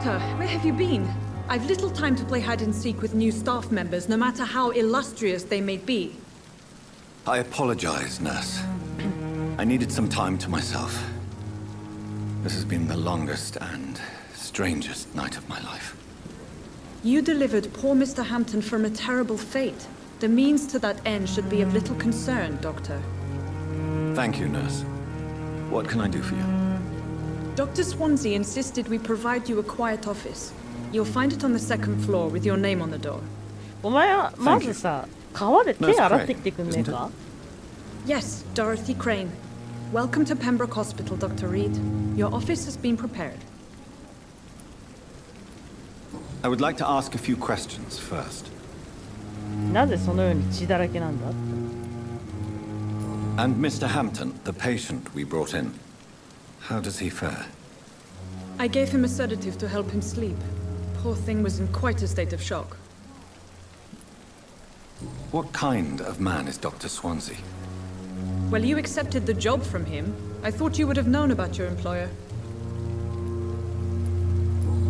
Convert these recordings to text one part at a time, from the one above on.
Doctor, where have you been? I've little time to play hide and seek with new staff members, no matter how illustrious they may be. I apologize, nurse. I needed some time to myself. This has been the longest and strangest night of my life. You delivered poor Mr. Hampton from a terrible fate. The means to that end should be of little concern, Doctor. Thank you, nurse. What can I do for you? Dr. Swansea insisted we provide you a quiet office. You'll find it on the second floor with your name on the door. お前はまずさ、川で手洗ってきてくんねえか? Yes, Dorothy Crane. Welcome to Pembroke Hospital, Dr. Reed. Your office has been prepared. I would like to ask a few questions first. なぜそのように血だらけなんだ? And Mr. Hampton, the patient we brought in. How does he fare? I gave him a sedative to help him sleep. Poor thing was in quite a state of shock. What kind of man is Dr. Swansea? Well, you accepted the job from him. I thought you would have known about your employer.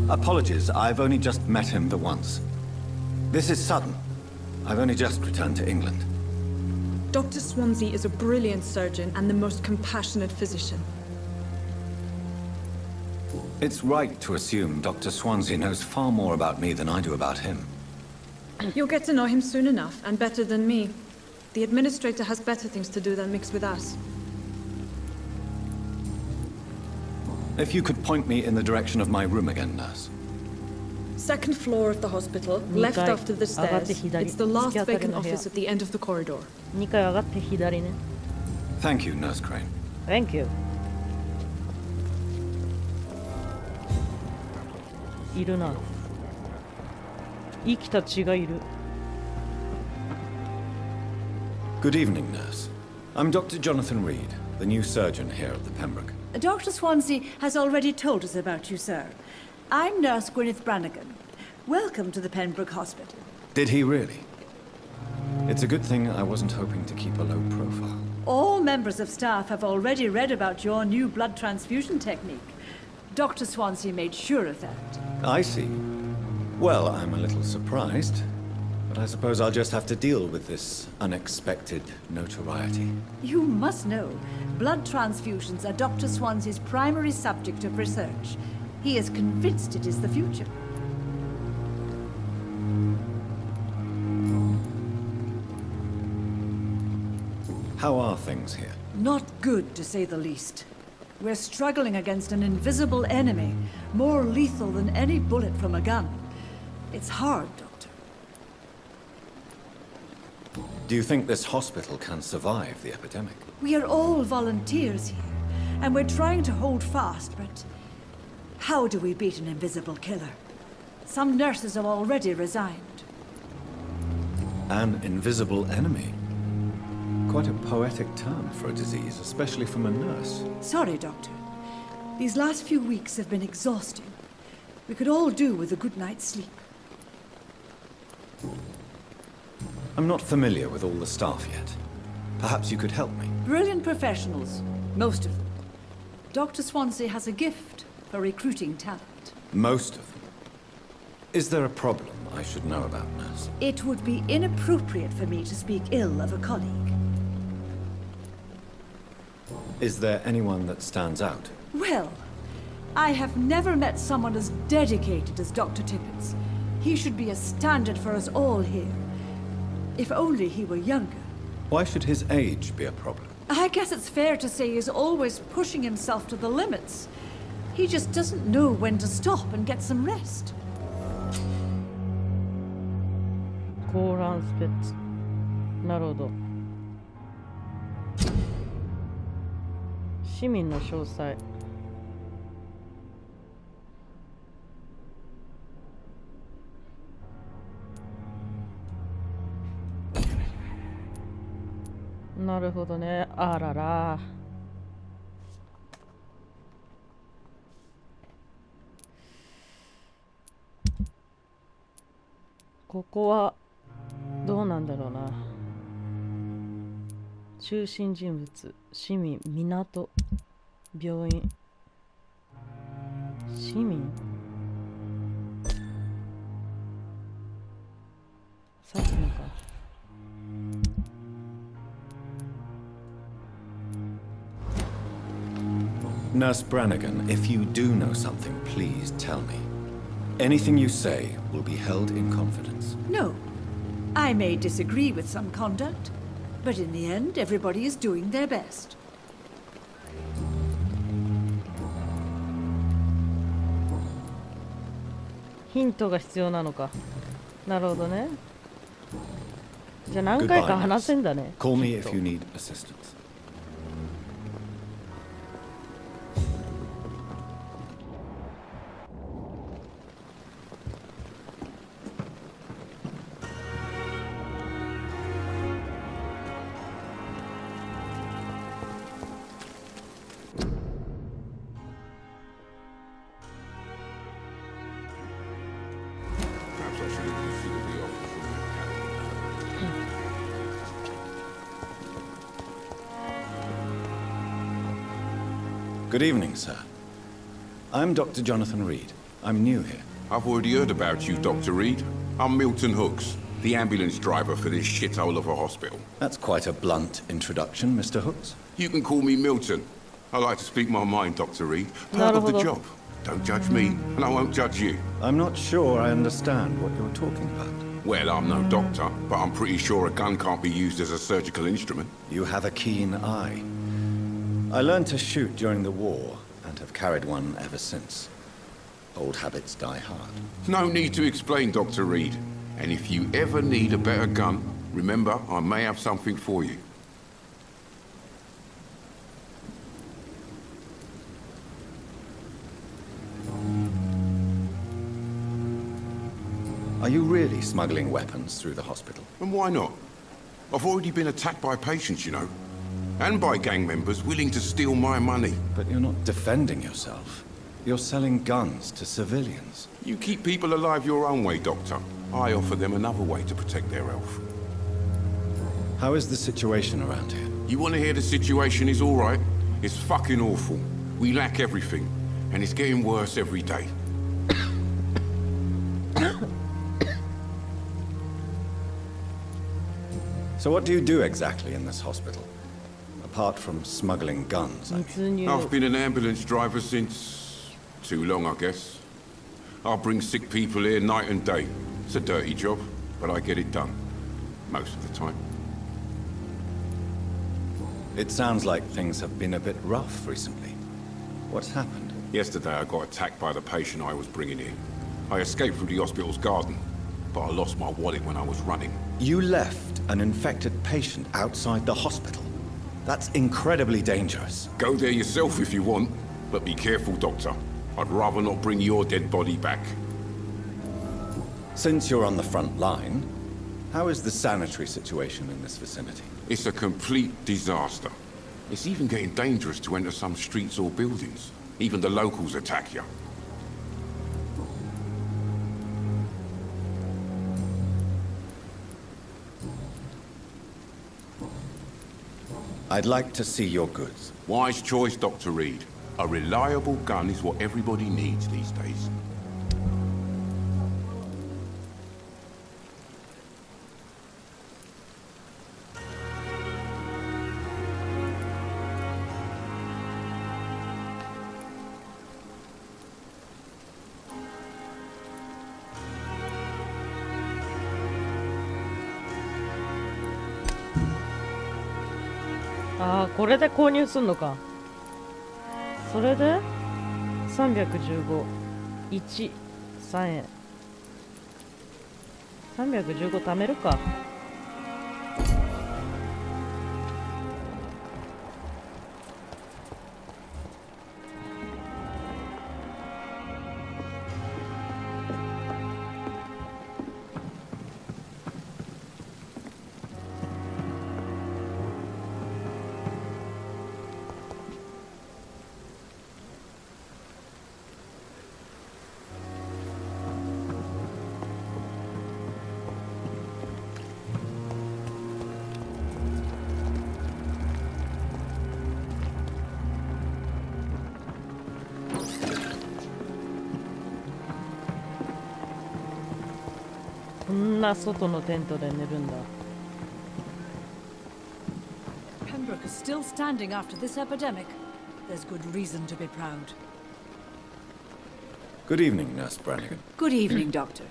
Apologies, I've only just met him the once. This is sudden. I've only just returned to England. Dr. Swansea is a brilliant surgeon and the most compassionate physician. It's right to assume Dr. Swansea knows far more about me than I do about him. You'll get to know him soon enough, and better than me. The administrator has better things to do than mix with us. If you could point me in the direction of my room again, nurse. Second floor of the hospital, left after the stairs. It's the last vacant office at the end of the corridor. 2階上がって左ね. Thank you, Nurse Crane. Thank you. いるな。生きた血がいる。Good evening, nurse. I'm Dr. Jonathan Reed, the new surgeon here at the Pembroke. Dr. Swansea has already told us about you, sir. I'm Nurse Gwyneth Brannigan. Welcome to the Pembroke Hospital. Did he really? It's a good thing I wasn't hoping to keep a low profile. All members of staff have already read about your new blood transfusion technique. Dr. Swansea made sure of that. I see. Well, I'm a little surprised, but I suppose I'll just have to deal with this unexpected notoriety. You must know, blood transfusions are Dr. Swansea's primary subject of research. He is convinced it is the future. How are things here? Not good, to say the least. We're struggling against an invisible enemy, more lethal than any bullet from a gun. It's hard, Doctor. Do you think this hospital can survive the epidemic? We are all volunteers here, and we're trying to hold fast, but how do we beat an invisible killer? Some nurses have already resigned. An invisible enemy? Quite a poetic term for a disease, especially from a nurse. Sorry, Doctor. These last few weeks have been exhausting. We could all do with a good night's sleep. I'm not familiar with all the staff yet. Perhaps you could help me. Brilliant professionals, most of them. Dr. Swansea has a gift for recruiting talent. Most of them? Is there a problem I should know about, nurse? It would be inappropriate for me to speak ill of a colleague. Is there anyone that stands out? Well, I have never met someone as dedicated as Dr. Tippins. He should be a standard for us all here. If only he were younger. Why should his age be a problem? I guess it's fair to say he's always pushing himself to the limits. He just doesn't know when to stop and get some rest. コーランスペッツ。なるほど。市民の詳細。なるほどね。あらら。ここはどうなんだろうな。中心人物、市民、港、病院。市民？なんか Nurse Brannigan, if you do know something, please tell me. Anything you say will be held in confidence. No. I may disagree with some conduct, but in the end, everybody is doing their best. ヒントが必要なのか。なるほどね。じゃあ何回か Goodbye, 話 nurse. せんだね。 Call me きっ if と you need assistance. Perhaps I should have considered the offer from Good evening, sir. I'm Dr. Jonathan Reed. I'm new here. I've already heard about you, Dr. Reed. I'm Milton Hooks, the ambulance driver for this shithole of a hospital. That's quite a blunt introduction, Mr. Hooks. You can call me Milton. I like to speak my mind, Dr. Reed. Part of the job. Don't judge me, and I won't judge you. I'm not sure I understand what you're talking about. Well, I'm no doctor, but I'm pretty sure a gun can't be used as a surgical instrument. You have a keen eye. I learned to shoot during the war, and have carried one ever since. Old habits die hard. No need to explain, Dr. Reed. And if you ever need a better gun, remember, I may have something for you. Are you really smuggling weapons through the hospital? And why not? I've already been attacked by patients, you know. And by gang members willing to steal my money. But you're not defending yourself. You're selling guns to civilians. You keep people alive your own way, Doctor. I offer them another way to protect their health. How is the situation around here? You want to hear the situation is all right? It's fucking awful. We lack everything. And it's getting worse every day. So what do you do exactly in this hospital? Apart from smuggling guns, I mean. 密入 I've been an ambulance driver since... too long, I guess. I bring sick people here night and day. It's a dirty job, but I get it done. Most of the time. It sounds like things have been a bit rough recently. What's happened? Yesterday I got attacked by the patient I was bringing in. I escaped through the hospital's garden, but I lost my wallet when I was running. You left an infected patient outside the hospital? That's incredibly dangerous. Go there yourself if you want, but be careful, Doctor. I'd rather not bring your dead body back. Since you're on the front line, how is the sanitary situation in this vicinity? It's a complete disaster. It's even getting dangerous to enter some streets or buildings. Even the locals attack you. I'd like to see your goods. Wise choice, Dr. Reed. A reliable gun is what everybody needs these days.ああ、これで購入すんのか。それで315、1、3円。315貯めるか。んな外のテントで寝るんだ。 Pembroke is still standing after this epidemic. There's good reason to be proud. Good evening, Nurse Brannigan. Good evening, Doctor.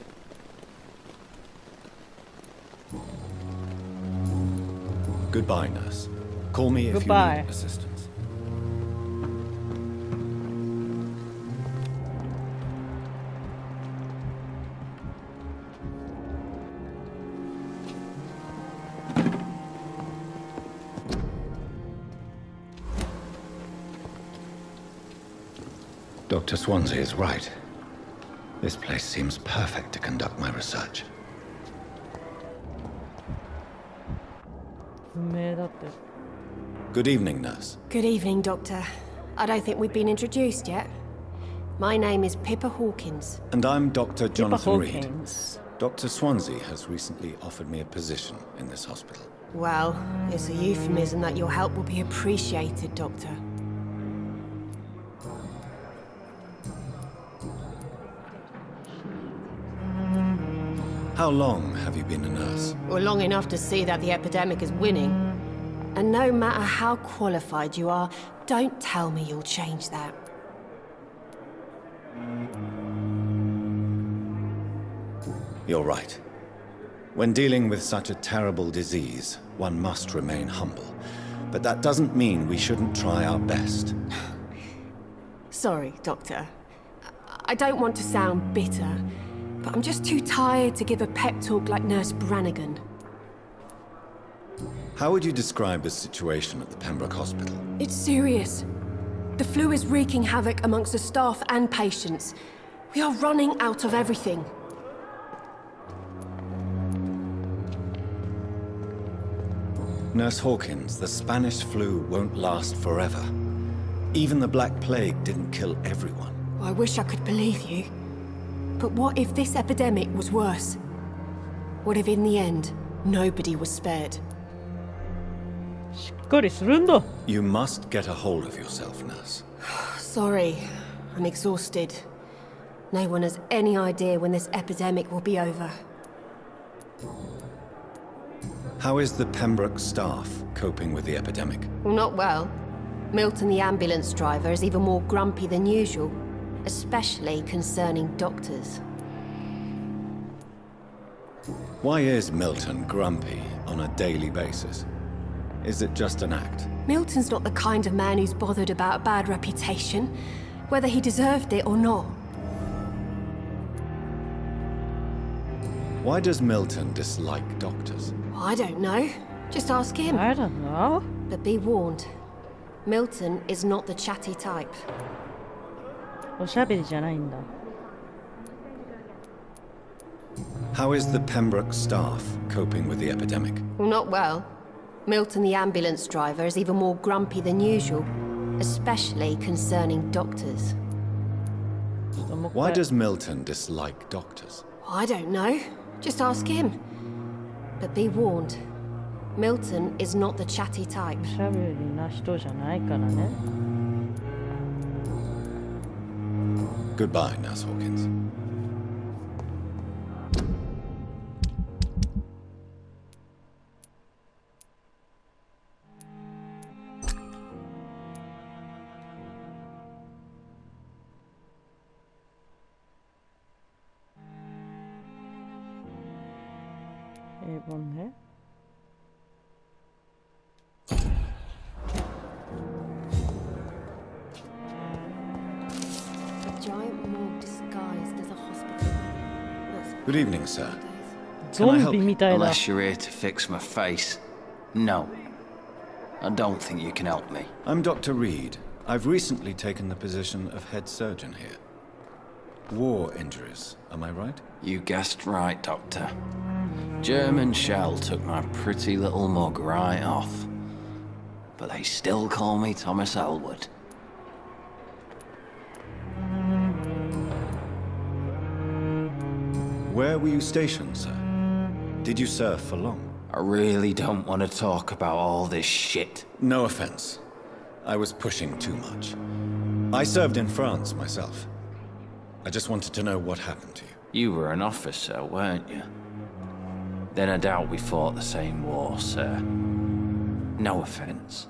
Goodbye, Nurse. Call me if Goodbye. you need assistance. Dr. Swansea is right. This place seems perfect to conduct my research. 不明だって。 Good evening, Nurse. Good evening, Doctor. I don't think we've been introduced yet. My name is Pippa Hawkins. And I'm Dr. Jonathan Reed. Hawkins. Dr. Swansea has recently offered me a position in this hospital. Well, it's a euphemism that your help will be appreciated, Doctor. How long have you been a nurse? Well, long enough to see that the epidemic is winning. And no matter how qualified you are, don't tell me you'll change that. You're right. When dealing with such a terrible disease, one must remain humble. But that doesn't mean we shouldn't try our best. Sorry, Doctor. I don't want to sound bitter, but I'm just too tired to give a pep talk like Nurse Brannigan. How would you describe the situation at the Pembroke Hospital? It's serious. The flu is wreaking havoc amongst the staff and patients. We are running out of everything. Nurse Hawkins, the Spanish flu won't last forever. Even the Black Plague didn't kill everyone. I wish I could believe you. But what if this epidemic was worse? What if in the end, nobody was spared? しっかりするんだ。 You must get a hold of yourself, Nurse. Sorry, I'm exhausted. No one has any idea when this epidemic will be over. How is the Pembroke staff coping with the epidemic? Well, not well. Milton, the ambulance driver, is even more grumpy than usual, especially concerning doctors. Why is Milton grumpy on a daily basis? Is it just an act? Milton's not the kind of man who's bothered about a bad reputation, whether he deserved it or not. Why does Milton dislike doctors? I don't know. Just ask him. I don't know. But be warned. Milton is not the chatty type. おしゃべりじゃないんだ。 How is the Pembroke staff coping with the epidemic? Well, not well. Milton, the ambulance driver, is even more grumpy than usual, especially concerning doctors. ちょっともう一 Why 回 does Milton dislike doctors? I don't know. Just ask him. But be warned. Milton is not the chatty type. おしゃべりな人じゃないからね。 Goodbye, Nurse Hawkins. A1 ね。 A giant morgue disguised as a hospital. That's Good evening, sir. ゾンビみたいだ。 Unless you're here to fix my face. No. I don't think you can help me. I'm Dr. Reed. I've recently taken the position of head surgeon here. War injuries, am I right? You guessed right, Doctor. German shell took my pretty little mug right off. But they still call me Thomas Elwood. Where were you stationed, sir? Did you serve for long? I really don't want to talk about all this shit. No offense. I was pushing too much. I served in France myself. I just wanted to know what happened to you. You were an officer, weren't you? Then I doubt we fought the same war, sir. No offense.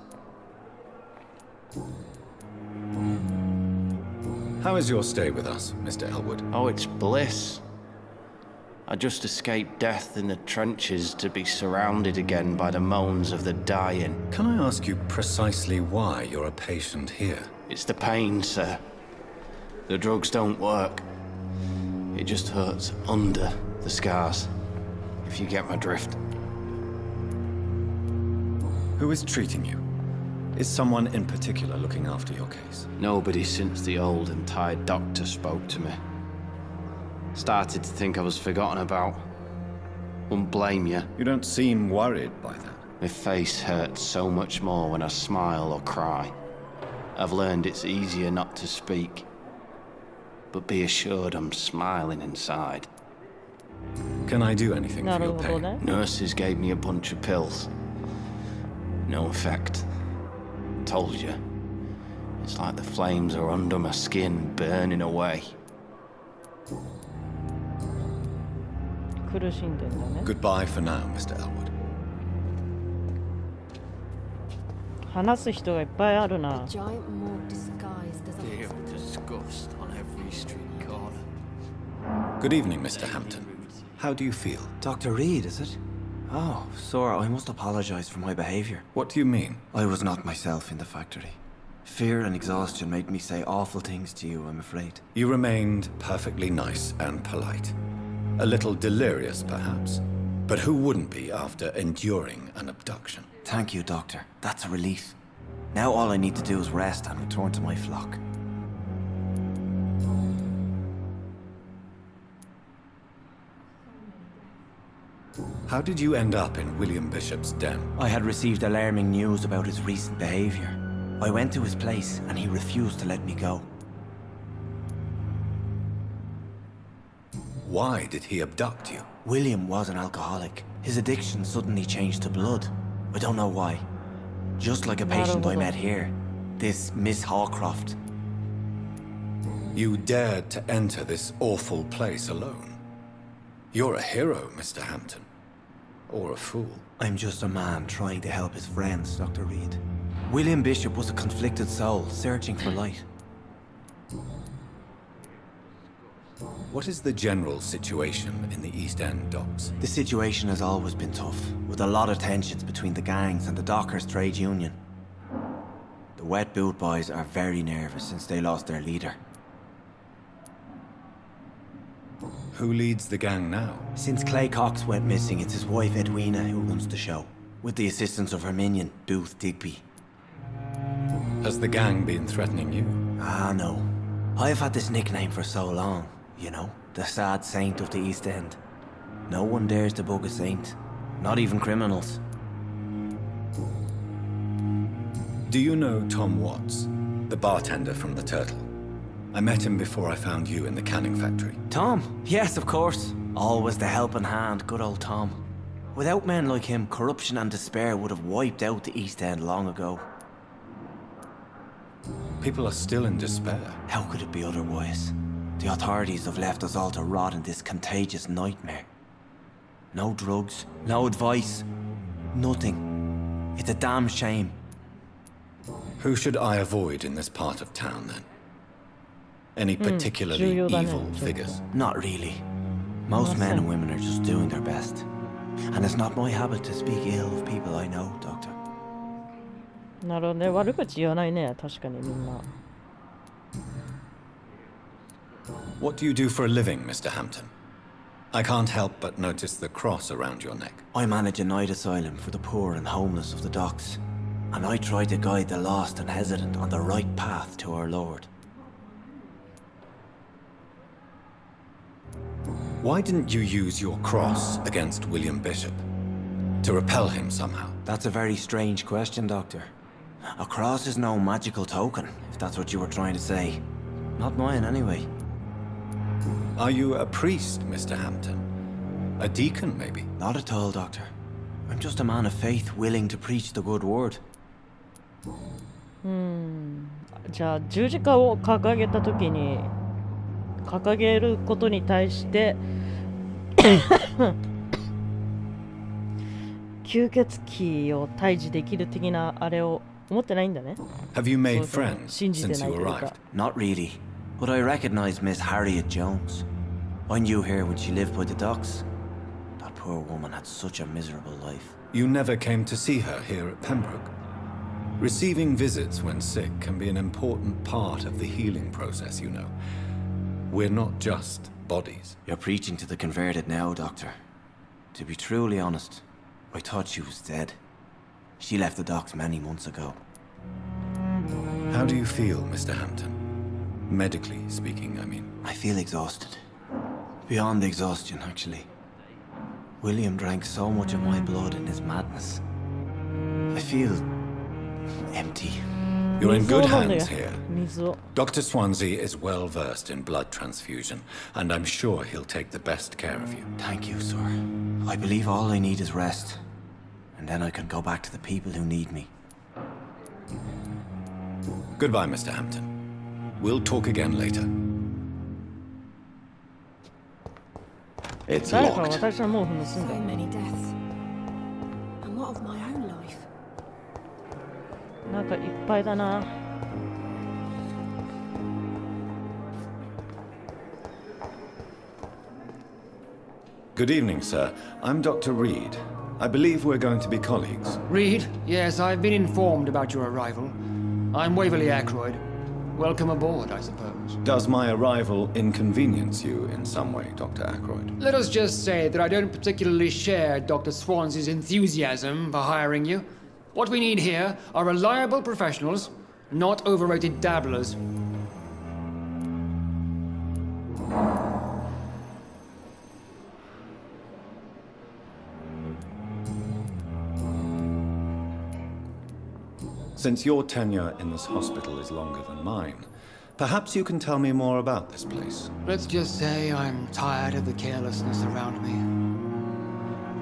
How is your stay with us, Mr. Elwood? Oh, it's bliss. I just escaped death in the trenches to be surrounded again by the moans of the dying. Can I ask you precisely why you're a patient here? It's the pain, sir. The drugs don't work. It just hurts under the scars, if you get my drift. Who is treating you? Is someone in particular looking after your case? Nobody since the old and tired doctor spoke to me. Started to think I was forgotten about. Wouldn't blame you. You don't seem worried by that. My face hurts so much more when I smile or cry. I've learned it's easier not to speak. But be assured I'm smiling inside. Can I do anything for your なるほど pain? ね。 Nurses gave me a bunch of pills. No effect. Told you. It's like the flames are under my skin, burning away. 苦しんでんだね。 Goodbye for now, Mr. Elwood. 話す人がいっぱいあるな。 Giant morgue disguised as a Deal disgust on every street corner. Good evening, Mr. Hampton. How do you feel? Dr. Reed, is it? Oh, Sora, I must apologize for my behavior. What do you mean? I was not myself in the factory. Fear and exhaustion made me say awful things to you, I'm afraid. You remained perfectly nice and polite. A little delirious, perhaps. But who wouldn't be after enduring an abduction? Thank you, Doctor. That's a relief. Now all I need to do is rest and return to my flock. How did you end up in William Bishop's den? I had received alarming news about his recent behavior. I went to his place and he refused to let me go. Why did he abduct you? William was an alcoholic. His addiction suddenly changed to blood. I don't know why. Just like a patient I met here. This Miss Hawcroft. You dared to enter this awful place alone. You're a hero, Mr. Hampton. Or a fool. I'm just a man trying to help his friends, Dr. Reed. William Bishop was a conflicted soul, searching for light. What is the general situation in the East End docks? The situation has always been tough, with a lot of tensions between the gangs and the dockers' trade union. The wet boot boys are very nervous since they lost their leader. Who leads the gang now? Since Clay Cox went missing, it's his wife Edwina who runs the show, with the assistance of her minion, Booth Digby. Has the gang been threatening you? Ah, no. I've had this nickname for so long, you know, the sad saint of the East End. No one dares to bug a saint, not even criminals. Do you know Tom Watts, the bartender from the Turtle? I met him before I found you in the canning factory. Tom? Yes, of course. Always the helping hand, good old Tom. Without men like him, corruption and despair would have wiped out the East End long ago. People are still in despair. How could it be otherwise? The authorities have left us all to rot in this contagious nightmare. No drugs, no advice, nothing. It's a damn shame. Who should I avoid in this part of town, then? Any particularly evil figures? Not really. Most men and women are just doing their best. And it's not my habit to speak ill of people I know, Doctor. なるほどね。悪口言わないね。確かにみんな。What do you do for a living, Mr. Hampton? I can't help but notice the cross around your neck. I manage a night asylum for the poor and homeless of the docks. And I try to guide the lost and hesitant on the right path to our Lord. Why didn't you use your cross against William Bishop? To repel him somehow? That's a very strange question, Doctor. A cross is no magical token, if that's what you were trying to say. Not mine, anyway. Are you a priest, Mr. Hampton? A deacon, maybe? Not at all, Doctor. I'm just a man of faith willing to preach the good word. じゃあ十字架を掲げたときに掲げることに対して吸血鬼を退治できる的なあれを思ってないんだね。 Have you made そうそう friends 信じて since ない you というか。 arrived? Not really, but I recognize Miss Harriet Jones. I knew her when she lived by the docks. That poor woman had such a miserable life. You never came to see her here at Pembroke? Receiving visits when sick can be an important part of the healing process, you know. We're not just bodies. You're preaching to the converted now, Doctor. To be truly honest, I thought she was dead. She left the docks many months ago. How do you feel, Mr. Hampton? Medically speaking, I mean. I feel exhausted. Beyond exhaustion, actually. William drank so much of my blood in his madness. I feel empty. You're in good 水を飲んで hands here. 水を。 Dr. Swansea is well versed in blood transfusion, and I'm sure he'll take the best care of you. Thank you, sir. I believe all I need is rest. And then I can go back to the people who need me. Goodbye, Mr. Hampton. We'll talk again later. It's 誰かが locked. 私の毛布盗ん So だ。 many deaths. And what of my own life? なんかいっぱいだな。Good evening, sir. I'm Dr. Reed. I believe we're going to be colleagues. Reed, yes, I've been informed about your arrival. I'm Waverly Ackroyd. Welcome aboard, I suppose. Does my arrival inconvenience you in some way, Dr. Ackroyd? Let us just say that I don't particularly share Dr. Swansea's enthusiasm for hiring you. What we need here are reliable professionals, not overrated dabblers. Since your tenure in this hospital is longer than mine, perhaps you can tell me more about this place. Let's just say I'm tired of the carelessness around me.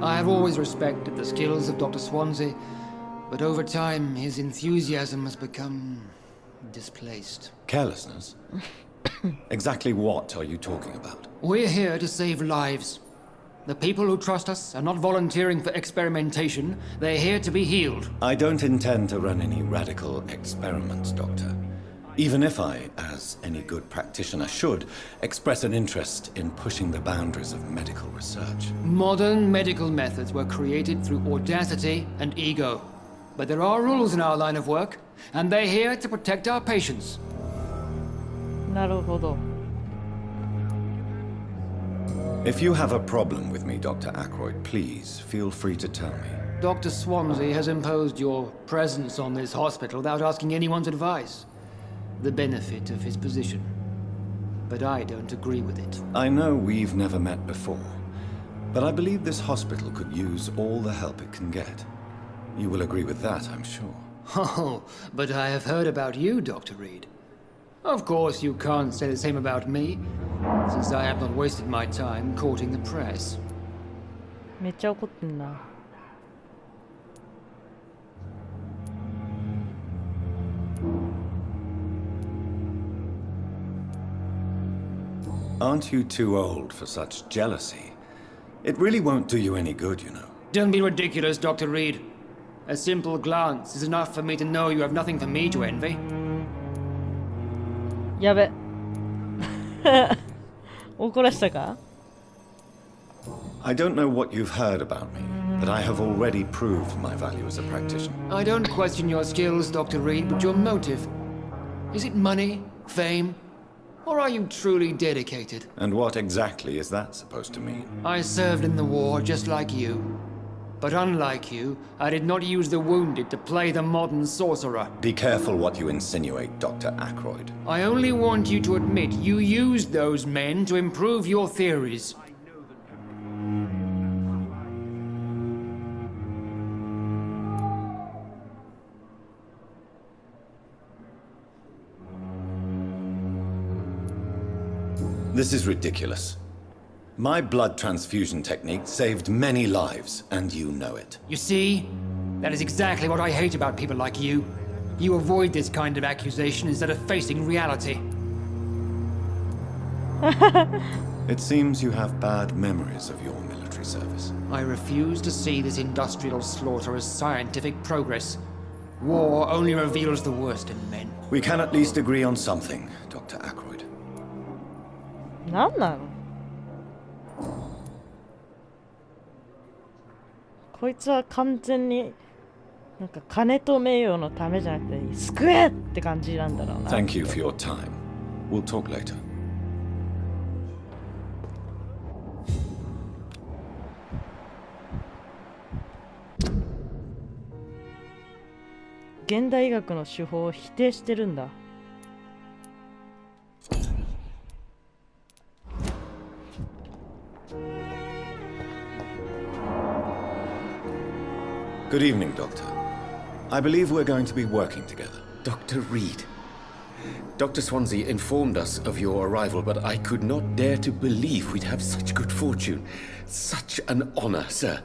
I have always respected the skills of Dr. Swansea, but over time his enthusiasm has become displaced. Carelessness? Exactly what are you talking about? We're here to save lives. The people who trust us are not volunteering for experimentation. They're here to be healed. I don't intend to run any radical experiments, Doctor. Even if I, as any good practitioner should, express an interest in pushing the boundaries of medical research. Modern medical methods were created through audacity and ego. But there are rules in our line of work, and they're here to protect our patients. なるほど。 If you have a problem with me, Dr. Ackroyd, please feel free to tell me. Dr. Swansea has imposed your presence on this hospital without asking anyone's advice. The benefit of his position. But I don't agree with it. I know we've never met before, but I believe this hospital could use all the help it can get. You will agree with that, I'm sure. Oh, but I have heard about you, Dr. Reed. Of course, you can't say the same about me, since I have not wasted my time courting the press. めっちゃ怒ってんな。 Aren't you too old for such jealousy? It really won't do you any good, you know. Don't be ridiculous, Dr. Reed. A simple glance is enough for me to know you have nothing for me to envy. やべ。怒らしたか？ I don't know what you've heard about me, but I have already proved my value as a practitioner. I don't question your skills, Dr. Reed, but your motive. Is it money, fame, or are you truly dedicated? And what exactly is that supposed to mean? I served in the war just like you. But unlike you, I did not use the wounded to play the modern sorcerer. Be careful what you insinuate, Dr. Ackroyd. I only want you to admit you used those men to improve your theories. This is ridiculous. My blood transfusion technique saved many lives, and you know it. You see? That is exactly what I hate about people like you. You avoid this kind of accusation instead of facing reality. It seems you have bad memories of your military military service. I refuse to see this industrial slaughter as scientific progress. War only reveals the worst in men. We can at least agree on something, Dr. Ackroyd. なんなのこいつは完全になんか金と名誉のためじゃなくて救えって感じなんだろうな。 Thank you for your time. We'll talk later. 現代医学の手法を否定してるんだ。Good evening, Doctor. I believe we're going to be working together. Dr. Reed. Dr. Swansea informed us of your arrival, but I could not dare to believe we'd have such good fortune. Such an honor, sir.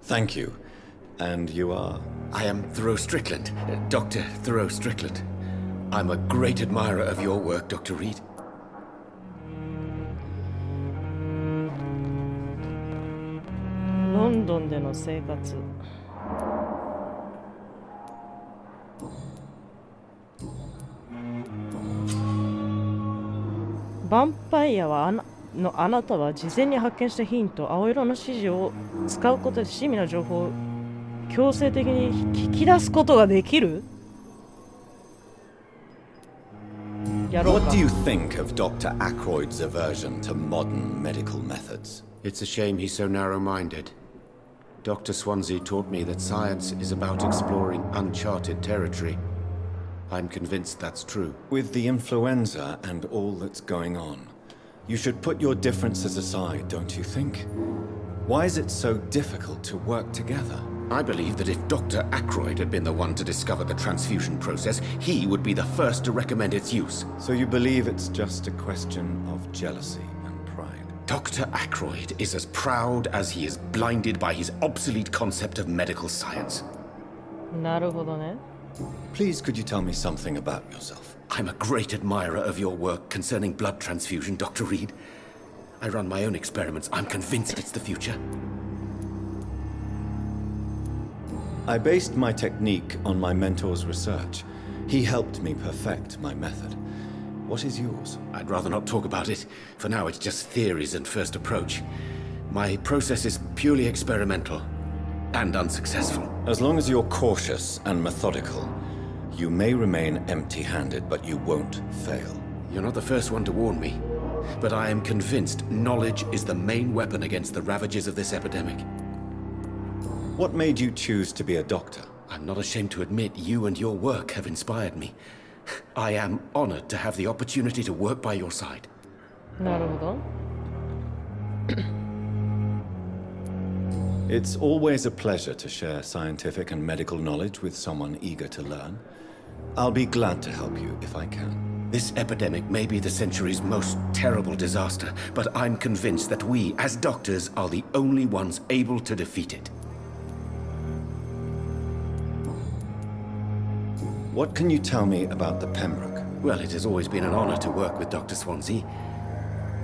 Thank you. And you are? I am Thoreau Strickland, Dr. Thoreau Strickland. I'm a great admirer of your work, Dr. Reed. ロンドンでの生活。ヴァンパイアはあなたは事前に発見したヒント、青色の指示を使うことで親身の情報を強制的に聞き出すことができる？やろうか。 What do you think of Dr. Ackroyd's aversion to modern medical methods? It's a shame he's so narrow-minded. Dr. Swansea taught me that science is about exploring uncharted territory. I'm convinced that's true. With the influenza and all that's going on, you should put your differences aside, don't you think? Why is it so difficult to work together? I believe that if Dr. Ackroyd had been the one to discover the transfusion process, he would be the first to recommend its use. So you believe it's just a question of jealousy and pride? Dr. Ackroyd is as proud as he is blinded by his obsolete concept of medical science. なるほどね。 Please, could you tell me something about yourself? I'm a great admirer of your work concerning blood transfusion, Dr. Reed. I run my own experiments. I'm convinced it's the future. I based my technique on my mentor's research. He helped me perfect my method. What is yours? I'd rather not talk about it. For now, it's just theories and first approach. My process is purely experimental and unsuccessful. As long as you're cautious and methodical, you may remain empty-handed, but you won't fail. You're not the first one to warn me, but I am convinced knowledge is the main weapon against the ravages of this epidemic. What made you choose to be a doctor? I'm not ashamed to admit you and your work have inspired me. I am honored to have the opportunity to work by your side. なるほど。 It's always a pleasure to share scientific and medical knowledge with someone eager to learn. I'll be glad to help you if I can. This epidemic may be the century's most terrible disaster, but I'm convinced that we, as doctors, are the only ones able to defeat it. What can you tell me about the Pembroke? Well, it has always been an honor to work with Dr. Swansea.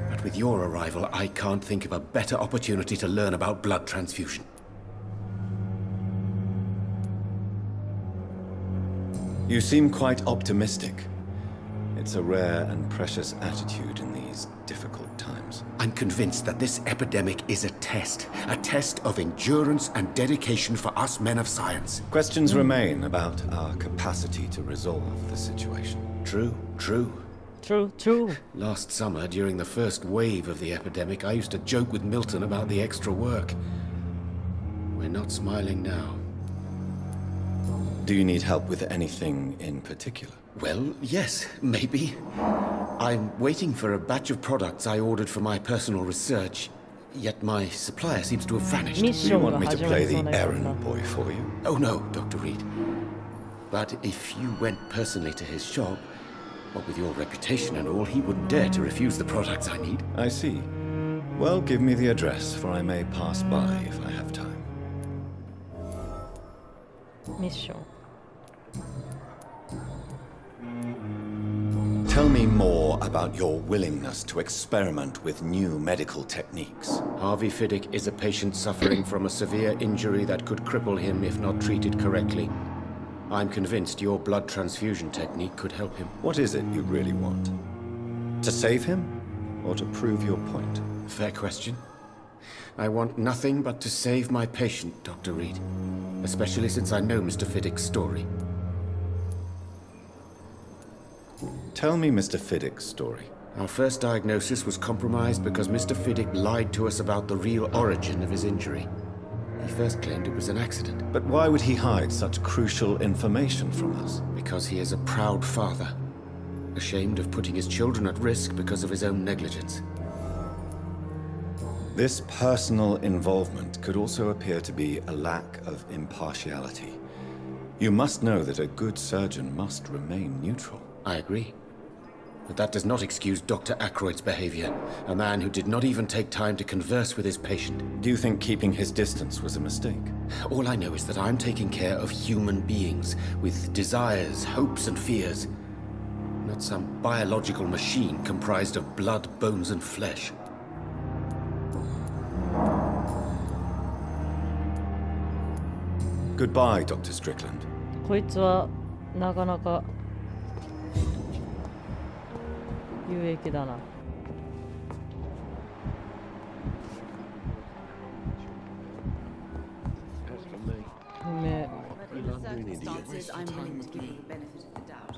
But with your arrival, I can't think of a better opportunity to learn about blood transfusion. You seem quite optimistic. It's a rare and precious attitude in these difficult times. I'm convinced that this epidemic is a test of endurance and dedication for us men of science. Questions remain about our capacity to resolve the situation. True. True. Last summer, during the first wave of the epidemic, I used to joke with Milton about the extra work. We're not smiling now. Do you need help with anything in particular? Well, yes, maybe. I'm waiting for a batch of products I ordered for my personal research, yet my supplier seems to have vanished. ミッ Do シ you ョン want が me to 始ま play りそう the なやつだ errand boy for you? Oh no, Dr. Reed. But if you went personally to his shop, what with your reputation and all, he wouldn't dare to refuse the products I need. I see. Well, give me the address, for I may pass by if I have time. ミッション。Tell me more about your willingness to experiment with new medical techniques. Harvey Fiddick is a patient suffering from a severe injury that could cripple him if not treated correctly. I'm convinced your blood transfusion technique could help him. What is it you really want? To save him, or to prove your point? Fair question. I want nothing but to save my patient, Dr. Reed. Especially since I know Mr. Fiddick's story. Tell me Mr. Fiddick's story. Our first diagnosis was compromised because Mr. Fiddick lied to us about the real origin of his injury. He first claimed it was an accident. But why would he hide such crucial information from us? Because he is a proud father. Ashamed of putting his children at risk because of his own negligence. This personal involvement could also appear to be a lack of impartiality. You must know that a good surgeon must remain neutral. I agree. But that does not excuse Dr. Aykroyd's behavior. A man who did not even take time to converse with his patient. Do you think keeping his distance was a mistake? All I know is that I'm taking care of human beings with desires, hopes, and fears. Not some biological machine comprised of blood, bones, and flesh. Goodbye, Dr. Strickland. こいつはなかなか有益だな。不明。 Circumstances, I'm willing to give you the benefit of the doubt. .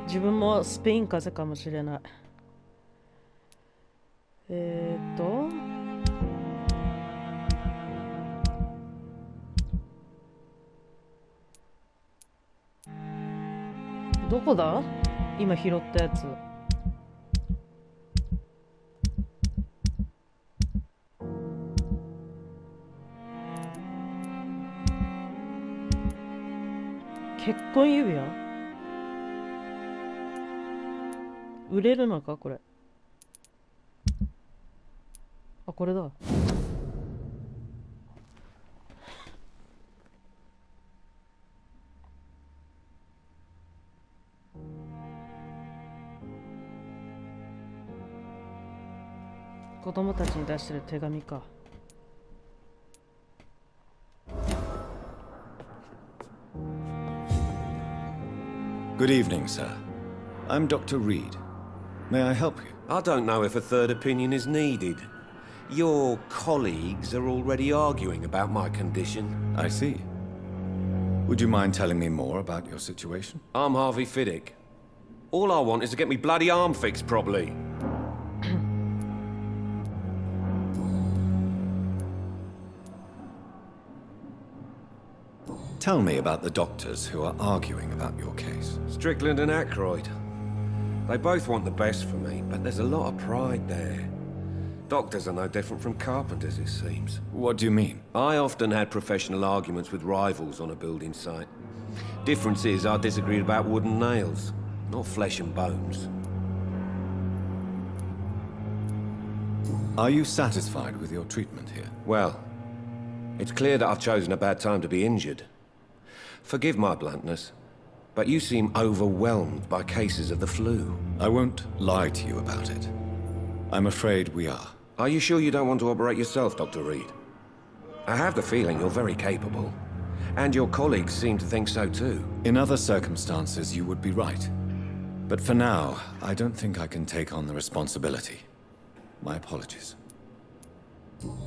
自分もスペイン風邪かもしれない。どこだ？今拾ったやつ。結婚指輪？売れるのかこれ。あ、これだ。子供たちに出してる手紙か。Good evening, sir. I'm Dr. Reed. May I help you? I don't know if a third opinion is needed. Your colleagues are already arguing about my condition. I see. Would you mind telling me more about your situation? I'm Harvey Fiddick. All I want is to get me bloody arm fixed properly. Tell me about the doctors who are arguing about your case. Strickland and Aykroyd. They both want the best for me, but there's a lot of pride there. Doctors are no different from carpenters, it seems. What do you mean? I often had professional arguments with rivals on a building site. Difference is I disagreed about wooden nails, not flesh and bones. Are you satisfied with your treatment here? Well, it's clear that I've chosen a bad time to be injured. Forgive my bluntness, but you seem overwhelmed by cases of the flu. I won't lie to you about it. I'm afraid we are. Are you sure you don't want to operate yourself, Dr. Reed? I have the feeling you're very capable. And your colleagues seem to think so too. In other circumstances, you would be right. But for now, I don't think I can take on the responsibility. My apologies.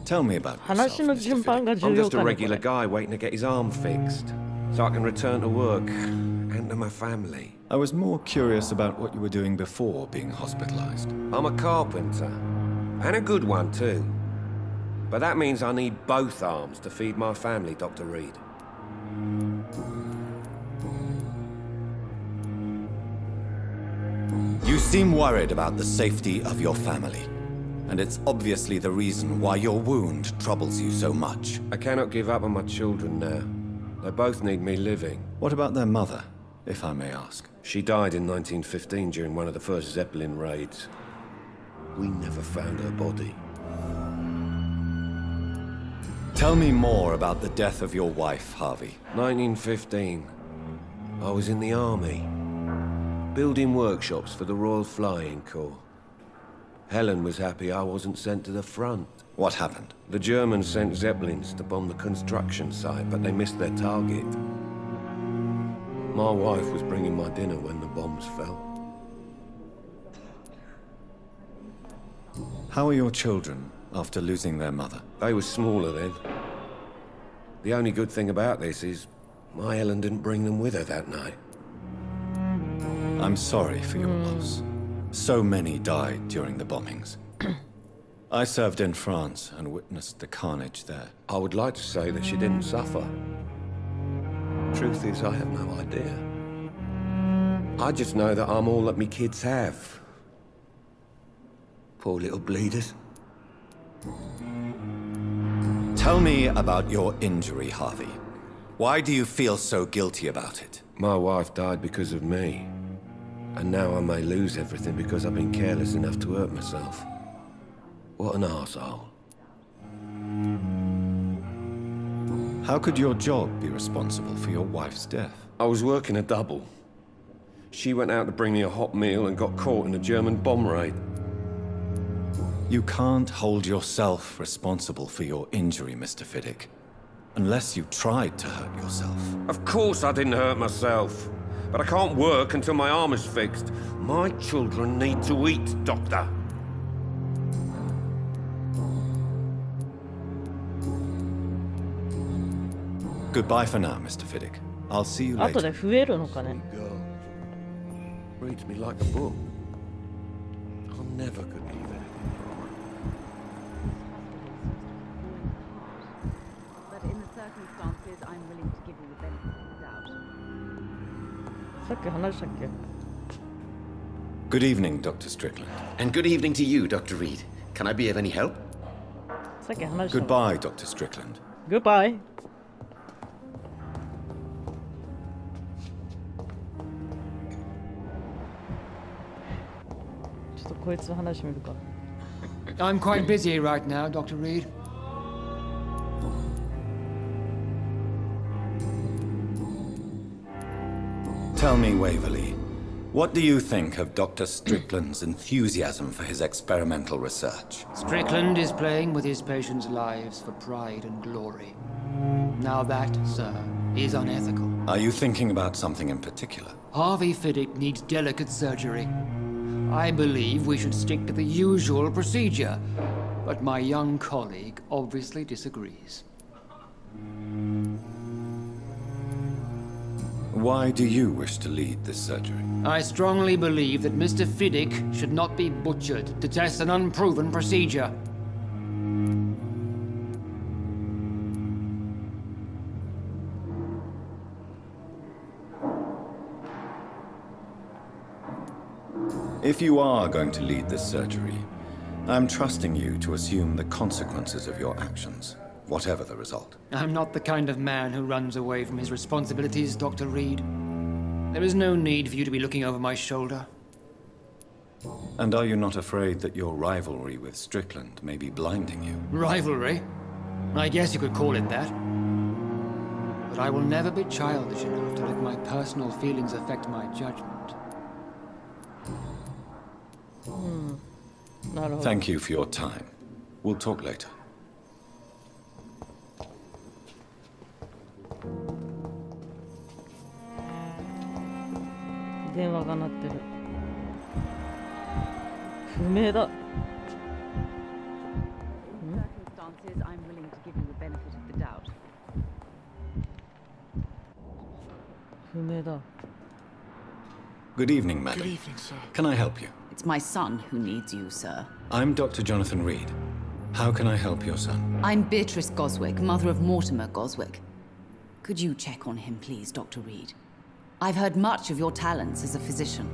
Tell me about yourself, Mr. Fiddick. I'm just a regular guy waiting to get his arm fixed, so I can return to work and to my family. I was more curious about what you were doing before being hospitalized. I'm a carpenter, and a good one too. But that means I need both arms to feed my family, Dr. Reed. seem worried about the safety of your family. And it's obviously the reason why your wound troubles you so much. I cannot give up on my children now. They both need me living. What about their mother, if I may ask? She died in 1915 during one of the first Zeppelin raids. We never found her body. Tell me more about the death of your wife, Harvey. 1915. I was in the army, building workshops for the Royal Flying Corps. Helen was happy I wasn't sent to the front. What happened? The Germans sent Zeppelins to bomb the construction site, but they missed their target. My wife was bringing my dinner when the bombs fell. How are your children after losing their mother? They were smaller then. The only good thing about this is my Helen didn't bring them with her that night. I'm sorry for your loss. So many died during the bombings. I served in France and witnessed the carnage there. I would like to say that she didn't suffer. Truth is, I have no idea. I just know that I'm all that me kids have. Poor little bleeders. Tell me about your injury, Harvey. Why do you feel so guilty about it? My wife died because of me. And now I may lose everything because I've been careless enough to hurt myself. What an arsehole. How could your job be responsible for your wife's death? I was working a double. She went out to bring me a hot meal and got caught in a German bomb raid. You can't hold yourself responsible for your injury, Mr. Fiddick. Unless you tried to hurt yourself. Of course I didn't hurt myself. But I can't work until my arm is fixed. My children need to eat, Doctor. Goodbye for now, Mr. Fiddick. I'll see you 後で later. 増えるのかね。 Reads me like a book. I never could be there. But in the circumstances, I'm willing to give you the benefit of the doubt. さっき話したっけ？ Good evening, Dr. Strickland. And good evening to you, Dr. Reed. Can I be of any help? さっき話した。 Goodbye, Dr. Strickland. Goodbye. ちょっとこいつと話してみるか。 I'm quite busy right now, Dr. Reed. Tell me, Waverly, what do you think of Dr. Strickland's enthusiasm for his experimental research? Strickland is playing with his patients' lives for pride and glory. Now that, sir, is unethical. Are you thinking about something in particular? Harvey Fiddick needs delicate surgery. I believe we should stick to the usual procedure, but my young colleague obviously disagrees. Why do you wish to lead this surgery? I strongly believe that Mr. Fiddick should not be butchered to test an unproven procedure. If you are going to lead this surgery, I'm trusting you to assume the consequences of your actions, whatever the result. I'm not the kind of man who runs away from his responsibilities, Dr. Reed. There is no need for you to be looking over my shoulder. And are you not afraid that your rivalry with Strickland may be blinding you? Rivalry? I guess you could call it that. But I will never be childish enough to let my personal feelings affect my judgment. Thank you for your time. We'll talk later. 電話が鳴ってる。不明だ。Circumstances, I'm willing to give you the benefit of the doubt. 不明だ。 Good evening, madam. Good evening, sir. Can I help you? It's my son who needs you, sir. I'm Dr. Jonathan Reed. How can I help your son? I'm Beatrice Goswick, mother of Mortimer Goswick. Could you check on him, please, Dr. Reed? I've heard much of your talents as a physician.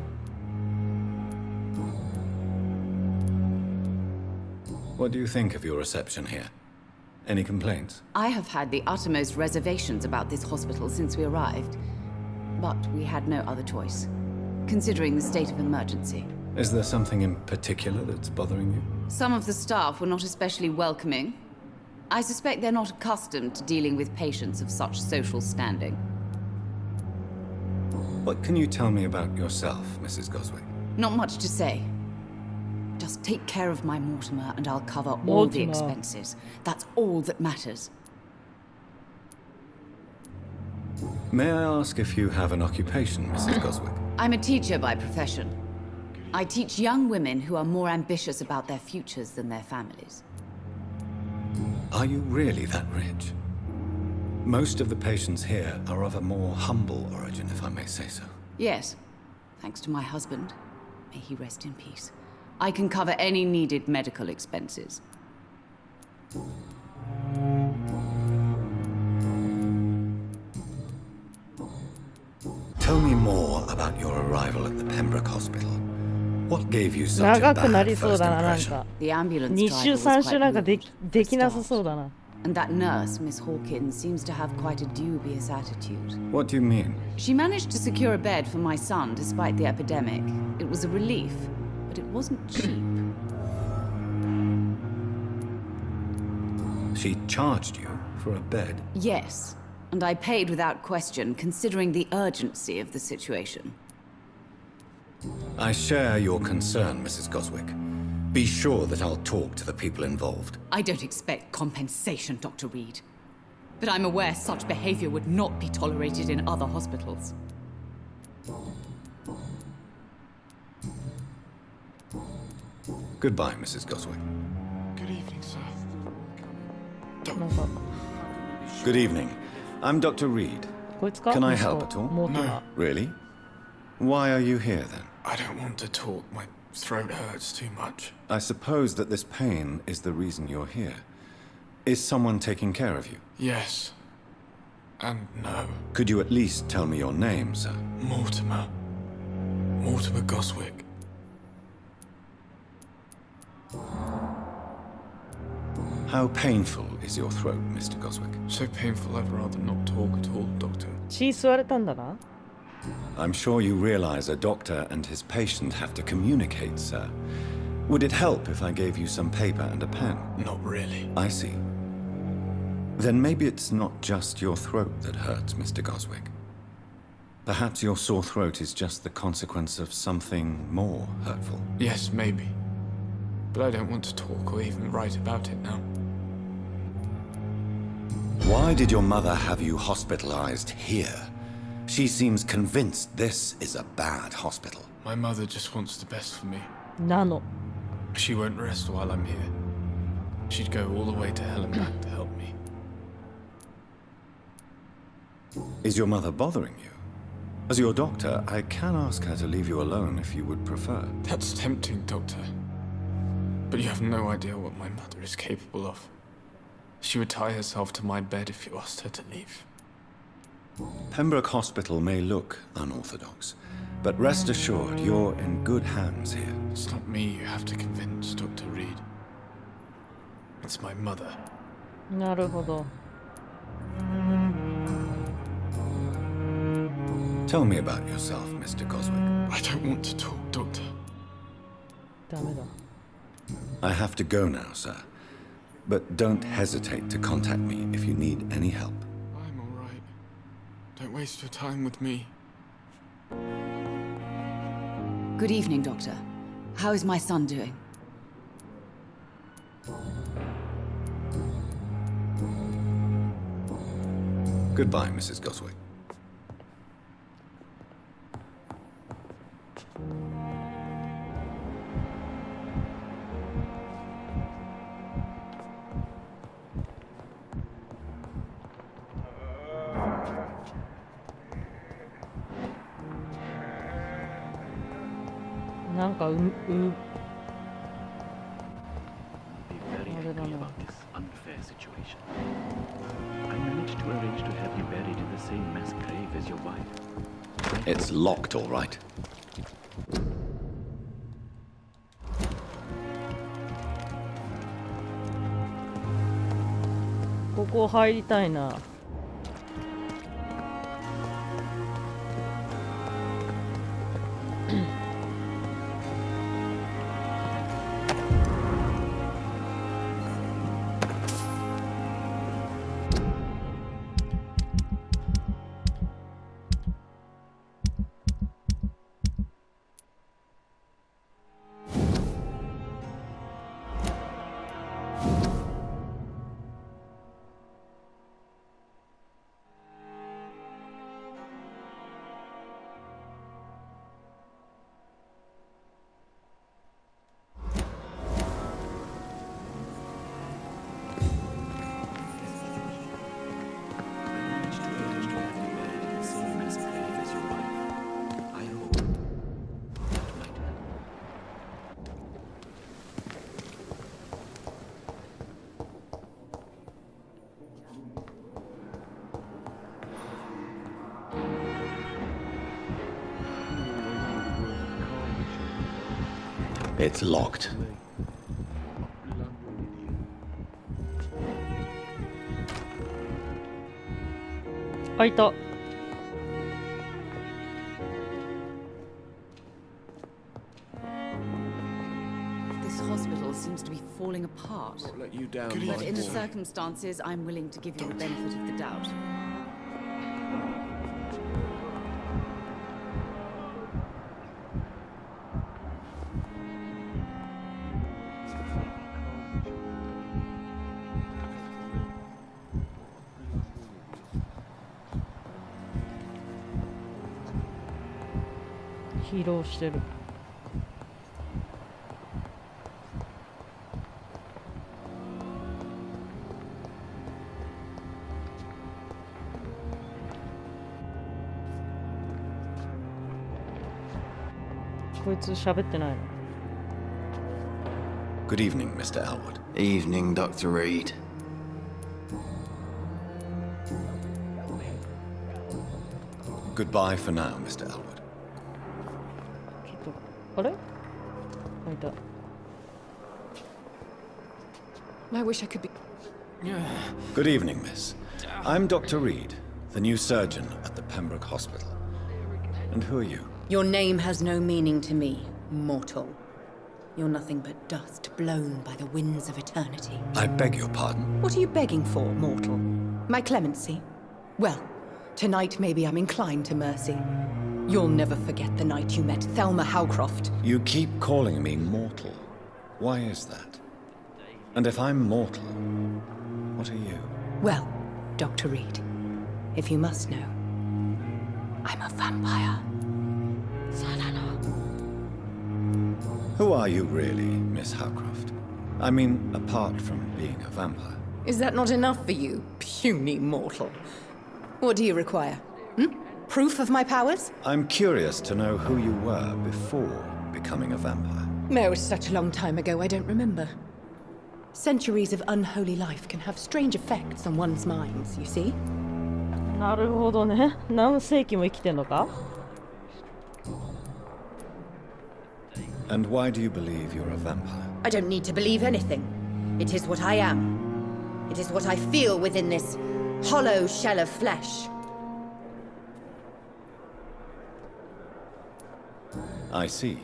What do you think of your reception here? Any complaints? I have had the uttermost reservations about this hospital since we arrived. But we had no other choice, considering the state of emergency. Is there something in particular that's bothering you? Some of the staff were not especially welcoming. I suspect they're not accustomed to dealing with patients of such social standing. What can you tell me about yourself, Mrs. Goswick? Not much to say. Just take care of my Mortimer and I'll cover all the expenses. That's all that matters. May I ask if you have an occupation, Mrs. Goswick? I'm a teacher by profession. I teach young women who are more ambitious about their futures than their families. Are you really that rich? Most of the patients here are of a more humble origin, if I may say so. Yes, thanks to my husband. May he rest in peace. I can cover any needed medical expenses. Tell me more about your arrival at the Pembroke Hospital. What gave you such a 長くな bad りそう first だな、なん impression? か。 The ambulance 2 週 driver was 3週 quite なんか rude, で for きなさ start. そうだな。 And that nurse, Miss Hawkins, seems to have quite a dubious attitude. What do you mean? She managed to secure a bed for my son despite the epidemic. It was a relief, but it wasn't cheap. She charged you for a bed? Yes, and I paid without question, considering the urgency of the situation. I share your concern, Mrs. Goswick. Be sure that I'll talk to the people involved. I don't expect compensation, Dr. Reed. But I'm aware such behavior would not be tolerated in other hospitals. Goodbye, Mrs. Goswick. Good evening, sir. なんか Good evening. I'm Dr. Reed. こいつか Can I そう help at all? モーティマ Really? Why are you here then? I don't want to talk. My throat hurts too much. I suppose that this pain is the reason you're here. Is someone taking care of you? Yes. And no. Could you at least tell me your name, sir? Mortimer. Mortimer Goswick. How painful is your throat, Mr. Goswick? So painful I'd rather not talk at all, Doctor. 血吸われたんだな。 I'm sure you realize a doctor and his patient have to communicate, sir. Would it help if I gave you some paper and a pen? Not really. I see. Then maybe it's not just your throat that hurts, Mr. Goswick. Perhaps your sore throat is just the consequence of something more hurtful. Yes, maybe. But I don't want to talk or even write about it now. Why did your mother have you hospitalized here? She seems convinced this is a bad hospital. My mother just wants the best for me. なの。 She won't rest while I'm here. She'd go all the way to hell and back to help me. Is your mother bothering you? As your doctor, I can ask her to leave you alone if you would prefer. That's tempting, Doctor. But you have no idea what my mother is capable of. She would tie herself to my bed if you asked her to leave. Pembroke Hospital may look unorthodox, but rest assured you're in good hands here. It's not me you have to convince, Dr. Reed. It's my mother. なるほど。 Tell me about yourself, Mr. Goswick. I don't want to talk, Doctor. ダメだ。 I have to go now, sir. But don't hesitate to contact me if you need any help. I'm all right. Don't waste your time with me. Good evening, Doctor. How is my son doing? Goodbye, Mrs. Goswick.なんかあれだな。 unfair situation. I managed to arrange to have you buried in the same mass grave as your wife. It's locked, all right. ここ入りたいな。It's locked. Aita. This hospital seems to be falling apart. I'll let you down, But in the circumstances, I'm willing to give you the benefit of the doubt. Hero してる。こいつ喋ってないの。Good evening, Mr. Elwood. Evening, Dr. Reed. Goodbye for now, Mr. Elwood. あれ？あいた。I wish I could be. Good evening, miss. I'm Dr. Reed, the new surgeon at the Pembroke Hospital. And who are you? Your name has no meaning to me, mortal. You're nothing but dust blown by the winds of eternity. I beg your pardon? What are you begging for, mortal? My clemency? Well, tonight maybe I'm inclined to mercy. You'll never forget the night you met Thelma Howcroft. You keep calling me mortal. Why is that? And if I'm mortal, what are you? Well, Dr. Reed, if you must know, I'm a vampire. Who are you really, Miss Howcroft? I mean, apart from being a vampire. Is that not enough for you, puny mortal? What do you require? Proof of my powers? I'm curious to know who you were before becoming a vampire. No, it was such a long time ago, I don't remember. Centuries of unholy life can have strange effects on one's minds, you see? なるほどね。何世紀も生きてんのか? And why do you believe you're a vampire? I don't need to believe anything. It is what I am. It is what I feel within this hollow shell of flesh. I see.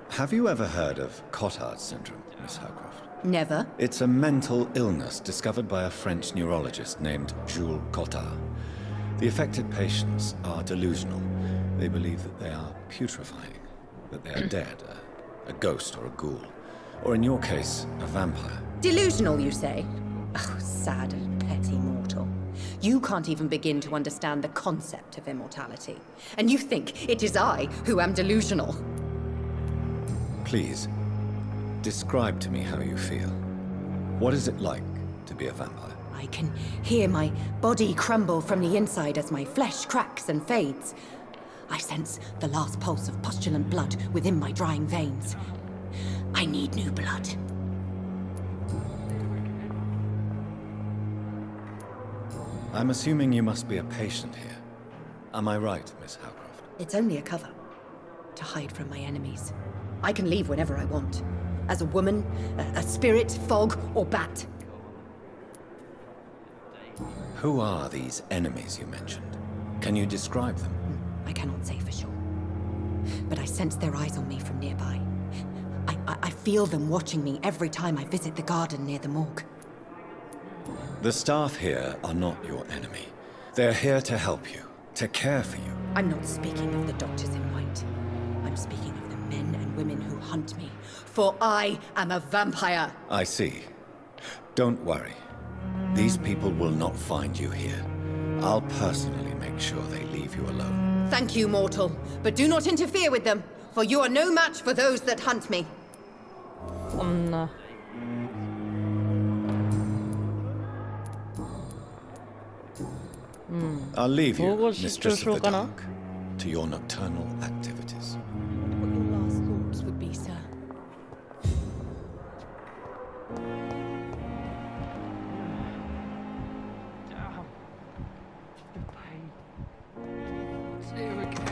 Have you ever heard of Cotard syndrome, Miss Howcroft? Never. It's a mental illness discovered by a French neurologist named Jules Cotard. The affected patients are delusional. They believe that they are putrefying, that they are dead, a ghost or a ghoul, or in your case, a vampire. Delusional, you say? Oh, sad and petty mortal. You can't even begin to understand the concept of immortality. And you think it is I who am delusional. Please, describe to me how you feel. What is it like to be a vampire? I can hear my body crumble from the inside as my flesh cracks and fades. I sense the last pulse of postulant blood within my drying veins. I need new blood. I'm assuming you must be a patient here. Am I right, Miss Howcroft? It's only a cover. To hide from my enemies. I can leave whenever I want. As a woman, a spirit, fog, or bat. Who are these enemies you mentioned? Can you describe them? I cannot say for sure. But I sense their eyes on me from nearby. I feel them watching me every time I visit the garden near the morgue. The staff here are not your enemy. They're here to help you, to care for you. I'm not speaking of the doctors in white. I'm speaking of the men and women who hunt me. For I am a vampire. I see. Don't worry. These people will not find you here. I'll personally make sure they leave you alone. Thank you, mortal. But do not interfere with them, for you are no match for those that hunt me. I'll leave you, Mistress of the Dark, to your nocturnal activities. What your last thoughts would be, sir.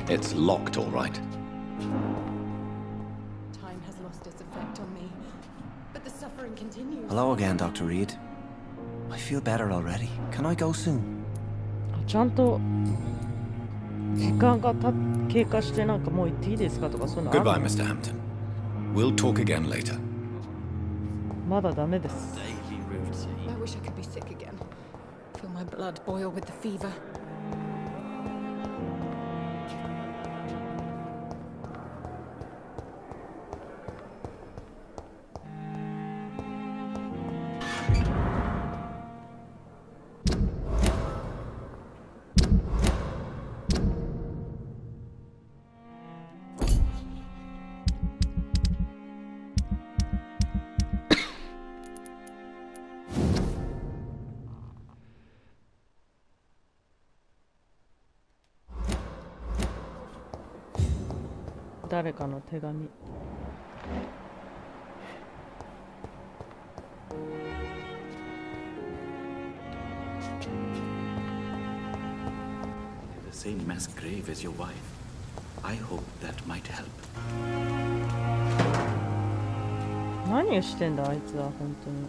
It's locked, all right. Time has lost its effect on me, but the suffering continues. Hello again, Dr. Reed. I feel better already. Can I go soon? ちゃんと時間が経過してなんかもう行っていいですかとかそういうのある Goodbye, Mr. Hampton. We'll talk again later. まだダメです。 I wish I could be sick again. Feel my blood boil with the fever.「誰かの手紙」 The same mass grave as your wife. I hope that might help. 何をしてんだあいつは本当に。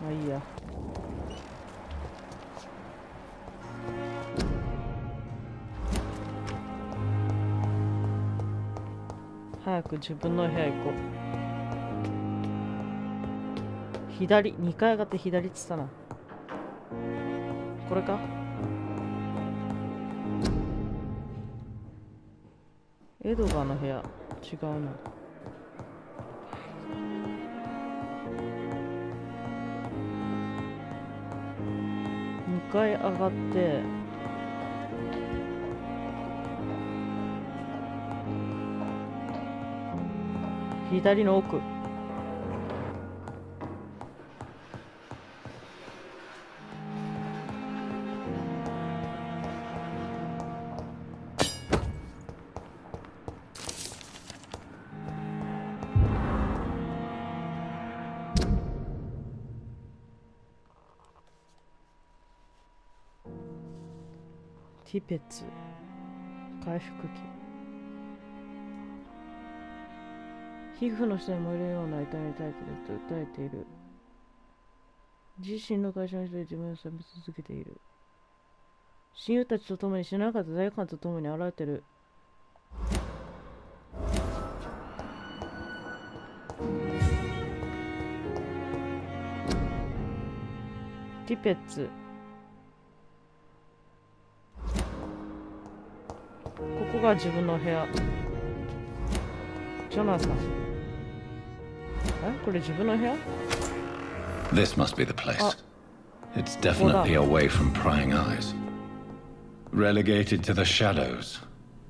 まあいいや。早く自分の部屋行こう。左、2階上がって左って言ったな。これか？エドガーの部屋、違うな。2階上がって、左の奥。ティペツ回復器。皮膚の下に燃えるような痛みに耐えていると訴えている。自身の会社の人で自分を責め続けている。親友たちと共に死ななかった罪悪感と共に現れている。ティペッツ。ここが自分の部屋。ジョナサン。これ自分の部屋？ This must be the place. It's definitely away from prying eyes. Relegated to the shadows.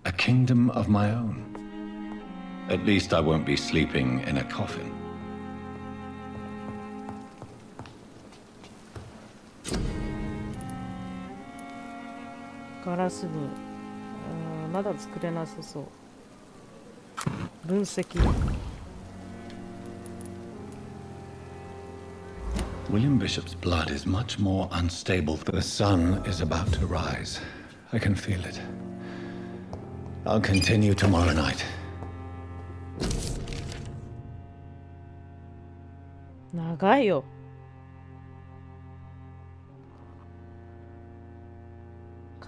A kingdom of my own. At least I won't be sleeping in a coffin. ガラス瓶。まだ作れなさそう。分析。William Bishop's blood is much more unstable. The sun is about to rise. I can feel it. I'll continue tomorrow night. 長いよ。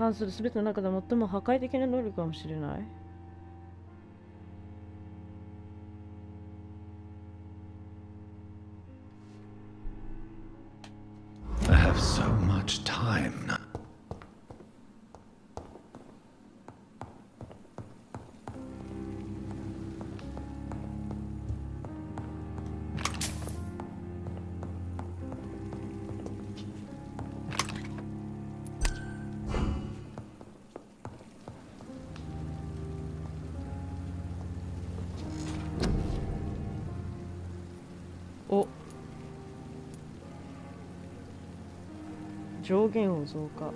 関する全ての中で最も破壊的な能力かもしれない。I have so much time now. Oh. 上限を増加。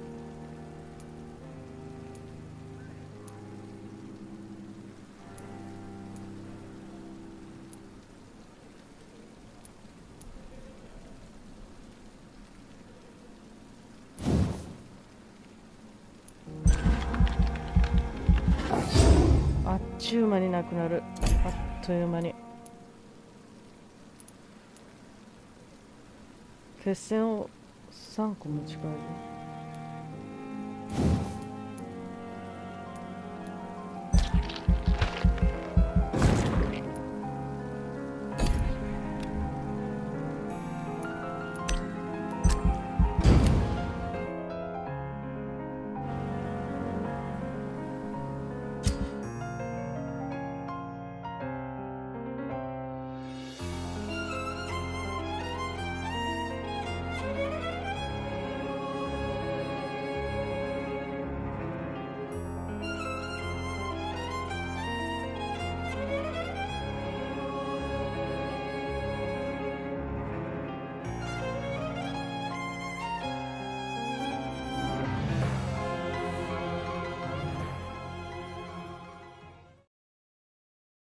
あっちゅう間になくなる。あっという間に。決戦を3個持ち帰る。